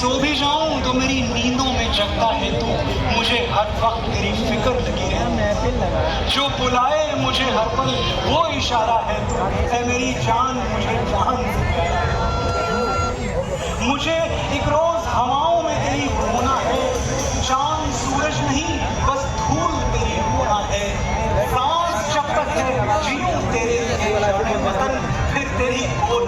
सो भी जाऊं तो मेरी नींदों में जगता है तू, मुझे हर वक्त तेरी फिक्र लगी रहे। जो बुलाए मुझे हर पल वो इशारा है तू, है मेरी जान मुझे जान से प्यारा है। मुझे एक रोज हवाओं में तेरी होना है, चांद सूरज नहीं बस धूल तेरी होना है। सांस जब तक है जीऊं तेरे लिए जाने वतन, फिर तेरी गोद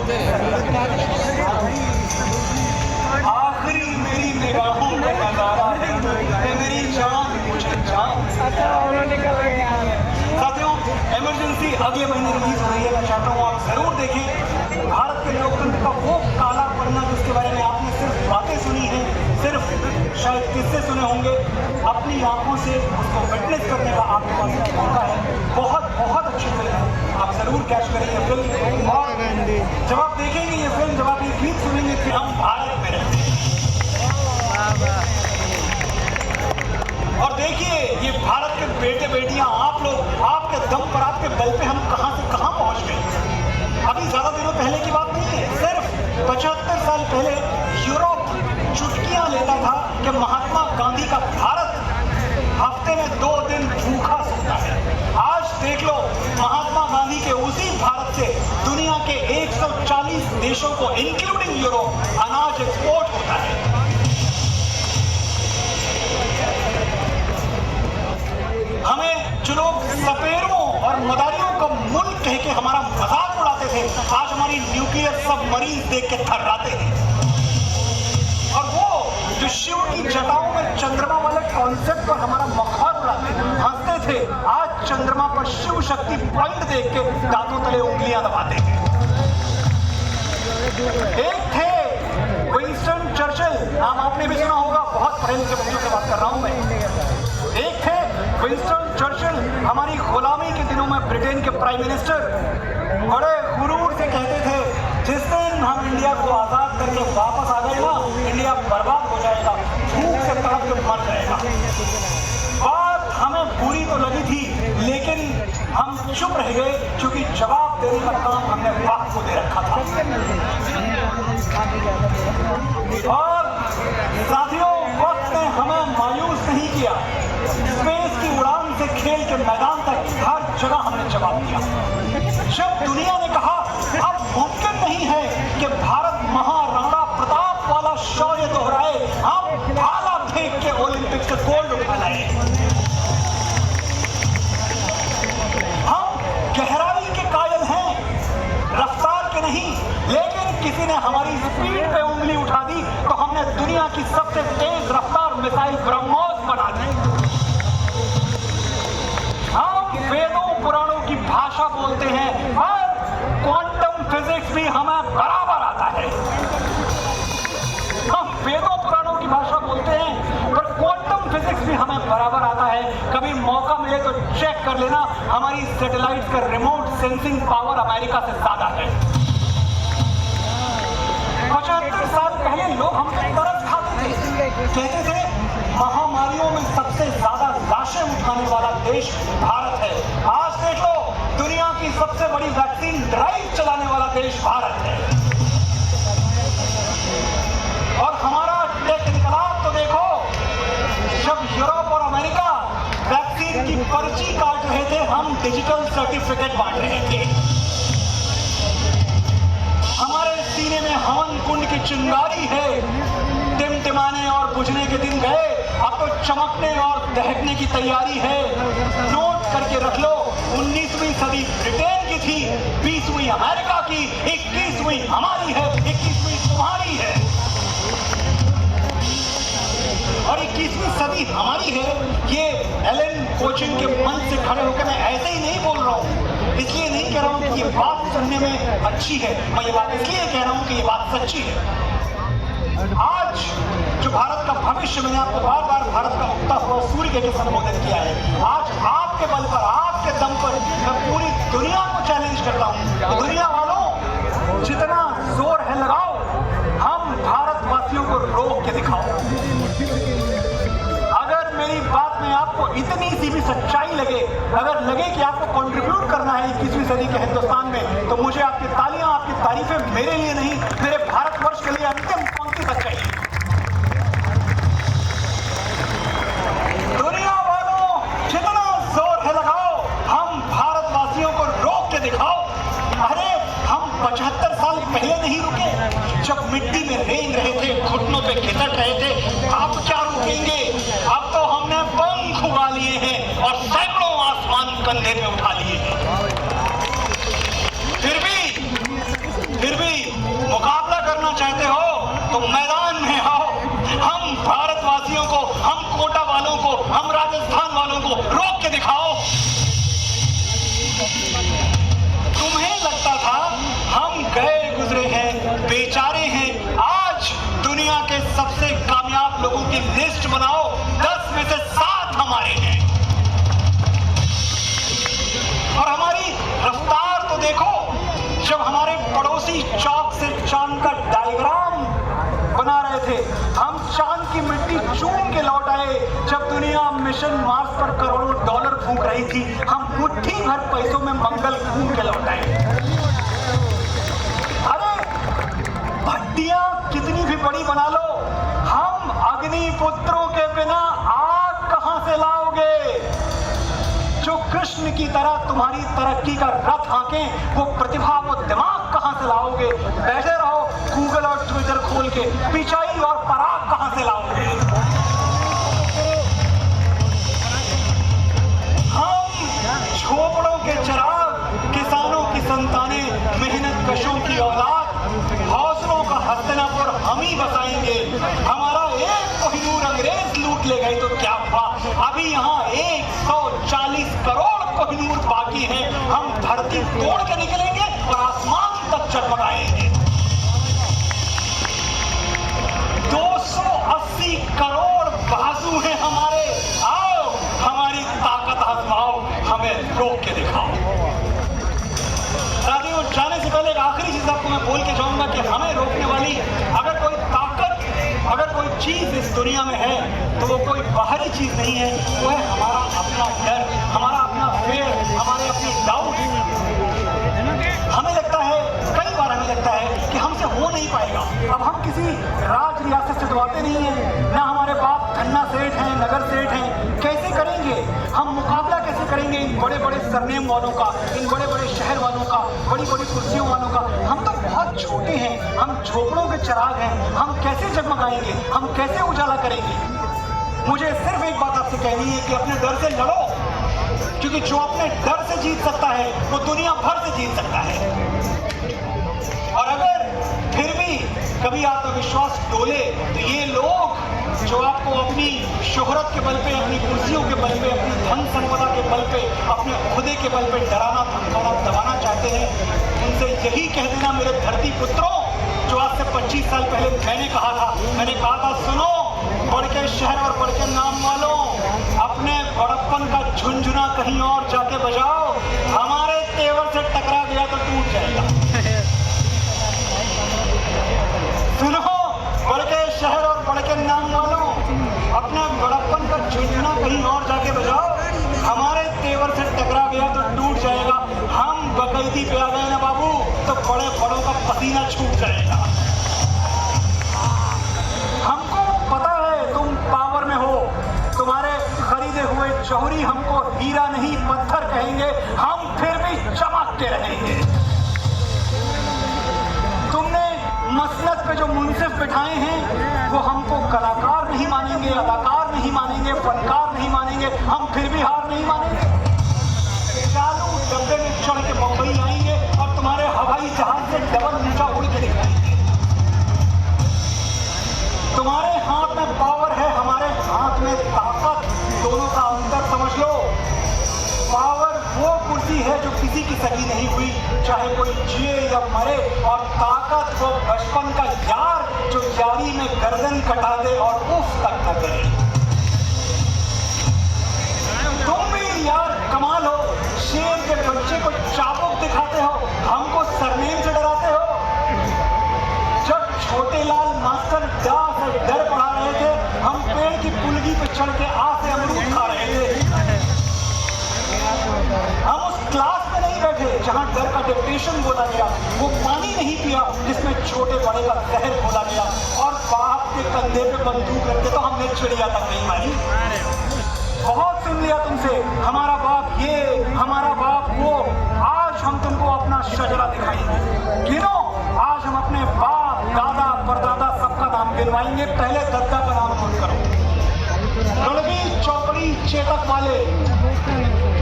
आखिरी मेरी निगाहों का नजारा है मेरी जान मुझे जान। साथियों, इमरजेंसी अगले महीने रिलीज हो रही है। मैं चाहता हूँ आप जरूर देखें। भारत के लोकतंत्र का वो काला पन्ना जिसके बारे में आपने सिर्फ बातें सुनी हैं, सिर्फ शायद किस्से सुने होंगे, अपनी आंखों से उसको विटनेस करने का आपके पास मौका है। बहुत बहुत अच्छी फिल्म है, आप जरूर कैच करेंगे फिल्म। और जब आप देखेंगे ये फिल्म, जब आप ये गीत सुनेंगे कि हम भारत में रहते हैं। और देखिए ये भारत के बेटे बेटियां, आप लोग, आपके दम पर, आपके बल पे हम कहां से कहां पहुंच गए। अभी ज्यादा दिनों पहले की बात नहीं है, सिर्फ 75 साल पहले यूरोप चुटकियां लेता था कि महात्मा गांधी का भारत हफ्ते में 2 दिन भूखा सोता है। आज देख लो, महात्मा गांधी के उसी भारत से दुनिया के 140 देशों को इंक्लूडिंग यूरोप अनाज एक्सपोर्ट होता है। हमें जो लोग सपेरों और मदारियों का मुल्क कह के हमारा मजाक उड़ाते थे, आज हमारी न्यूक्लियर सबमरीन देख के थर्राते हैं। और वो जो शिव की जटाओं में चंद्रमा वाले कॉन्सेप्ट पर हमारा मखार उड़ाते हंसते थे, आज चंद्रमा पर शिव शक्ति पॉइंट देख के दांतों तले उंगलियां दबाते हैं। एक थे विंस्टन चर्चिल, नाम आपने भी सुना होगा, बहुत पढ़े लिखे बच्चों से बात कर रहा हूं मैं। एक थे विंस्टन चर्चिल, हमारी गुलामी के दिनों में ब्रिटेन के प्राइम मिनिस्टर, बड़े गुरूर से कहते थे जिस दिन हम इंडिया को आजाद करके वापस आ गए ना, इंडिया बर्बाद हो जाएगा, भूख से तड़प के मर जाएगा। बात हमें बुरी तो लगी थी, लेकिन हम चुप रह गए क्योंकि जवाब देने का काम हमने वक्त को दे रखा था। और साथियों, वक्त ने हमें मायूस नहीं किया। स्पेस की उड़ान से खेल के मैदान तक हर जगह हमने जवाब दिया। जब दुनिया ने कहा अब मुमकिन नहीं है कि भारत महाराणा प्रताप वाला शौर्य दोहराए, हम भाला फेंक के ओलंपिक से गोल्ड उठा लाए। हम गहराई के कायल हैं, रफ्तार के नहीं, लेकिन किसी ने हमारी स्पीड पे उंगली उठा दी तो हमने दुनिया की सबसे तेज रफ्तार मिसाइल ब्रह्मोस बना दी। हम वेदों पुराणों की भाषा बोलते हैं, पर क्वांटम फिजिक्स भी हमें बराबर आता है। हम वेदों पुराणों की भाषा बोलते हैं, पर क्वांटम फिजिक्स भी हमें बराबर आता है। कभी मौका मिले तो चेक कर लेना, हमारी सैटेलाइट का रिमोट सेंसिंग पावर अमेरिका से ज्यादा है। 75 साल पहले लोग हम पे तरस खाते थे, कहते थे महामारियों में सबसे ज्यादा लाशें उठाने वाला देश भारत है। आज देख लो, दुनिया की सबसे बड़ी वैक्सीन ड्राइव चलाने वाला देश भारत है। और हमारा टेक इनकलाब तो देखो, जब यूरोप और अमेरिका वैक्सीन की पर्ची काट रहे थे, हम डिजिटल सर्टिफिकेट बांट रहे थे। हमारे सीने में हवन कुंड की चिंगारी है, टिमटिमाने और बुझने के दिन गए, अब तो चमकने और दहकने की तैयारी है। नोट करके रख लो, 19वीं सदी ब्रिटेन की थी, 20वीं अमेरिका की, 21वीं हमारी है, 21वीं तुम्हारी है। और 21वीं सदी हमारी है, ये एलन कोचिन के मंच से खड़े होकर मैं ऐसे ही नहीं बोल रहा हूँ, इसलिए नहीं कह रहा हूँ कि ये बात सुनने में अच्छी है, मैं ये बात इसलिए कह रहा हूँ कि ये बात सच्ची है। आज जो भारत का भविष्य, मैंने आपको बार बार भारत का उगता हुआ सूर्य के संबोधित किया है, आज आपके बल पर, आपके दम पर मैं पूरी दुनिया को चैलेंज करता हूँ। दुनिया वालों, जितना जोर है लगाओ, हम भारतवासियों को रोक के दिखाओ। अगर मेरी बात में आपको इतनी सी भी सच्चाई लगे, अगर लगे कि आपको कंट्रीब्यूट करना है 21वीं सदी के हिंदुस्तान में, तो मुझे आपकी तालियां, आपकी तारीफें मेरे लिए नहीं, मेरे भारतवर्ष के लिए अंतिम पंक्ति तक चाहिए। पे खिसक रहे थे, अब क्या रुकेंगे? अब तो हमने पंख उगा लिए हैं और सैकड़ों आसमान कंधे पे उठा लिए हैं। फिर भी मुकाबला करना चाहते हो तो मैदान में आओ। हम भारतवासियों को, हम कोटा वालों को, हम राजस्थान वालों को रोक के दिखाओ। तुम्हें लगता था हम गए गुजरे हैं, बेचारे हैं। आज दुनिया के सबसे कामयाब लोगों की लिस्ट बनाओ, 10 में से 7 हमारे हैं। और हमारी रफ्तार तो देखो, जब हमारे पड़ोसी चौक से चांद का डायग्राम बना रहे थे, हम चांद की मिट्टी चूम के लौट आए। जब दुनिया मिशन मार्स पर करोड़ों डॉलर फूंक रही थी, हम मुट्ठी भर पैसों में मंगल घूम के लौट आए। अरे भट्टियां कितनी भी बड़ी बना लो, हम अग्निपुत्रों के बिना आग कहां से लाओगे? जो कृष्ण की तरह तुम्हारी तरक्की का रथ हांके, वो प्रतिभा, वो दिमाग कहां से लाओगे? बैठे रहो गूगल और ट्विटर खोल के, पिचाई और पराग कहां से लाओगे? हम झोपड़ों के चिराग, किसानों की संतानें, मेहनत कशों की औलाद, हौसलों का हस्तिनापुर हम ही बसाएंगे। हमारा एक कोहिनूर अंग्रेज लूट ले गए तो क्या हुआ? अभी यहाँ 140 करोड़ कोहिनूर बाकी है। हम धरती तोड़ के निकलेंगे और आसमान तक चटमगाएंगे। 280 करोड़ बाजू हैं हमारे। आओ हमारी ताकत आजमाओ, हमें रोक के दिखाओ। साथियों, जाने से पहले एक आखिरी चीज आपको मैं बोल के जाऊंगा कि हमें रोकने वाली अगर कोई ताकत, अगर कोई चीज इस दुनिया में है तो वो कोई बाहरी चीज नहीं है, वो है हमारा अपना डर, हमारा अपना फेयर, हमारे अपने डाउट। हमें लगता है, कई बार हमें लगता है कि हमसे हो नहीं पाएगा। अब हम किसी राज रियासत से तो आते नहीं है, ना हमारे बाप धन्ना सेठ हैं, नगर सेठ हैं। कैसे करेंगे हम? मुकाबला कैसे करेंगे इन बड़े बड़े सरनेम वालों का, इन बड़े बड़े शहर वालों का, बड़ी बड़ी कुर्सियों वालों का? हम तो बहुत छोटे हैं, हम झोपड़ों के चिराग हैं। हम कैसे जगमगाएंगे? हम कैसे उजाला करेंगे? मुझे सिर्फ एक बात आपसे कहनी है कि अपने डर से लड़ो, क्योंकि जो अपने डर से जीत सकता है वो दुनिया भर से जीत सकता है। और अगर फिर भी कभी आत्मविश्वास डोले तो ये लोग जो आपको अपनी शोहरत के बल पे, अपनी कुर्सियों के बल पे, अपनी धन संपदा के बल पे, अपने खुदे के बल पे डराना, धमकाना, दबाना चाहते हैं, उनसे यही कह देना, मेरे धरती पुत्रों, जो आज से 25 साल पहले मैंने कहा था सुनो बढ़ के शहर और बढ़ के नाम वालों, अपने बड़प्पन का झुनझुना कहीं और जाके बजाओ। हमारे तेवर से टकरा गया तो टूट जाएगा। सुनो बढ़ के शहर और बढ़ के नाम वालों, अपने बड़प्पन का झुनझुना कहीं और जाके बजाओ। हमारे तेवर से टकरा गया तो टूट जाएगा। हम बकैती पे आ गए ना बाबू, तो बड़े बड़ों का पसीना छूट जाएगा। हमको पता है तुम पावर में हो, तुम्हारे खरीदे हुए जौहरी हमको हीरा नहीं पत्थर कहेंगे, हम फिर भी चमक के रहेंगे। तुमने मसनद पे जो मुंसिफ बिठाए हैं वो हमको कलाकार नहीं मानेंगे, अदाकार नहीं मानेंगे, फनकार नहीं मानेंगे, हम फिर भी हार नहीं मानेंगे। चालू डब्बे में चढ़ के बम्बई आएंगे और तुम्हारे हवाई जहाज से डबल ऊंचा उड़ के दिखाएंगे। तुम्हारे हाथ में पावर है, हमारे हाथ में ताकत, दोनों का अंतर समझ लो। पावर वो कुर्सी है जो किसी की सगी नहीं हुई, चाहे कोई जिए या मरे, और ताकत वो बचपन का यार जो यारी में गर्दन कटा दे और उफ तक न करे। तुम भी यार कमाल हो, शेर के बच्चे को चाबुक दिखाते हो, हमको सरनेम से डराते हो। जब छोटे लाल मास्टर डर पढ़ा रहे थे, हम पेड़ की पुलगी पे चढ़ के आ से अमरूद खा रहे थे। हम उस क्लास में नहीं बैठे जहां डर का डिक्टेशन बोला गया, वो पानी नहीं पिया जिसमें छोटे बड़े का जहर बोला गया, और बाप के कंधे पे बंदूक रखते तो हमने चिड़िया तक नहीं मारी। बहुत सुन लिया तुमसे, हमारा बाप ये, हमारा बाप वो। आज हम तुमको अपना शजरा दिखाएंगे। गिनो, आज हम अपने बाप, दादा, परदादा सबका नाम गिनवाएंगे, पहले दद्दा पर नाम नोट करो। गड़बी चौकड़ी चेतक वाले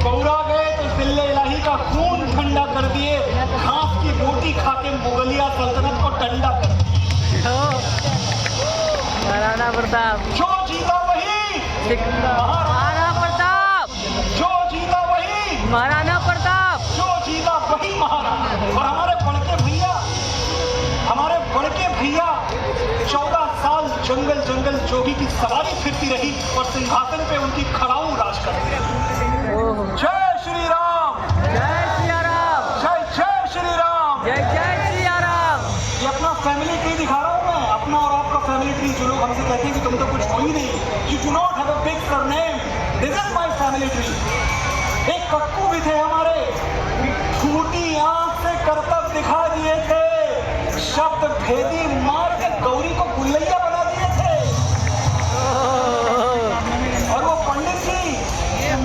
गौरा गए तो जिले इलाही का खून ठंडा कर दिए, घास की रोटी खा के मुगलिया सल्तनत को डंडा कर दिया। महाराणा प्रताप जो जीता वही महाराणा प्रताप, जो जीता वही महाराणा प्रताप, जो जीता वही महाराणा। और हमारे बड़के भैया 14 साल जंगल जंगल जोगी की सवारी फिरती रही और सिंहासन पे उनकी खड़ाऊ राज करती रही। जय श्री राम, जय सिया राम, जय जय श्री राम, जय जय सिया राम। ये अपना फैमिली ट्री दिखा रहा हूँ मैं, अपना और आपका फैमिली ट्री। जो लोग हमसे कहते हैं कि तुम तो कुछ हो ही नहीं, you do not have a big surname, this is my family tree. एक कक्कू भी थे हमारे, फूटी आंख से करतब दिखा दिए थे, शब्द भेदी मार के गौरी को गुल्लैया बना दिए थे। और वो पंडित जी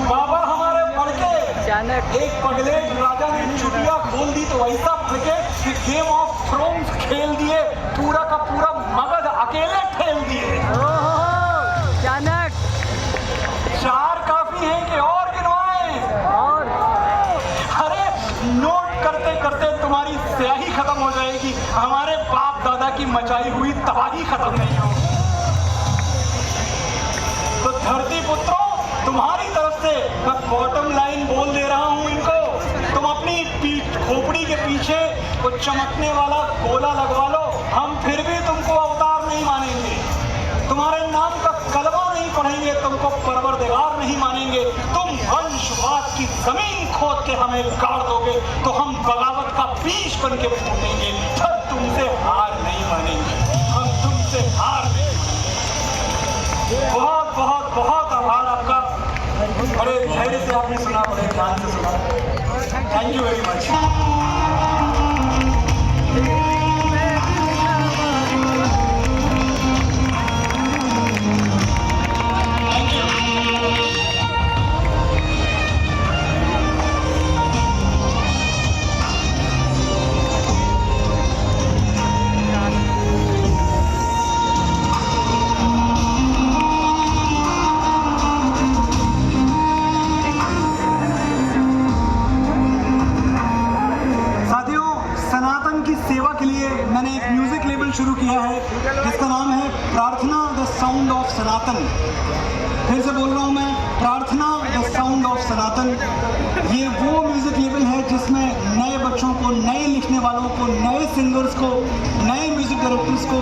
बाबा हमारे बड़के, एक पगलेट राजा ने चुटिया खोल दी तो ऐसा फड़के कि गेम ऑफ थ्रोन्स खेल दिए, पूरा का पूरा मगध अकेले खेल दिए। चाणक 4 काफी हैं कि और गिनवाएं? और अरे नोट करते करते तुम्हारी स्याही खत्म हो जाएगी, हमारे बाप दादा की मचाई हुई तबाही खत्म नहीं होगी। तो धरती पुत्रों, तुम्हारी तरफ से मैं बॉटम लाइन बोल दे रहा हूं इनको, तुम अपनी खोपड़ी के पीछे वो चमकने वाला गोला लगवा लो, हम फिर भी तुमको अवतार नहीं मानेंगे, तुम्हारे नाम का कलमा नहीं पढ़ेंगे, तुमको परवरदिगार नहीं मानेंगे। तुम वंशवाद की जमीन खोद के हमें गाड़ दोगे तो हम बगावत का बीज बन के फूटेंगे, फिर तुमसे हार नहीं मानेंगे, हम तुमसे हार नहीं मानेंगे। बहुत बहुत बहुत आभार आपका, बड़े धैर्य से आपने सुना, बड़े ध्यान से सुना। Thank you very much. सेवा के लिए मैंने एक म्यूजिक लेबल शुरू किया है जिसका नाम है प्रार्थना द साउंड ऑफ सनातन। फिर से बोल रहा हूँ मैं, प्रार्थना द साउंड ऑफ सनातन। ये वो म्यूजिक लेबल है जिसमें नए बच्चों को, नए लिखने वालों को, नए सिंगर्स को, नए म्यूजिक डायरेक्टर्स को,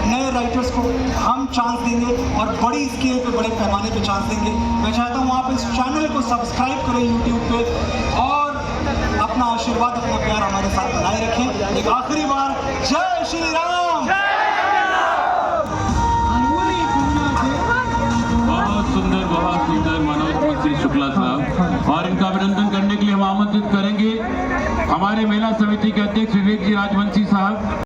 नए राइटर्स को हम चांस देंगे और बड़ी स्केल पे, बड़े पैमाने पे चांस देंगे। मैं चाहता हूँ आप इस चैनल को सब्सक्राइब करें यूट्यूब पे और अपना आशीर्वाद, अपना प्यार हमारे साथ बनाए रखें। एक आखिरी बार जय श्री राम। बहुत सुंदर मनोज श्री शुक्ला साहब, और इनका अभिनंदन करने के लिए हम आमंत्रित करेंगे हमारे महिला समिति के अध्यक्ष विवेक जी राजवंशी साहब।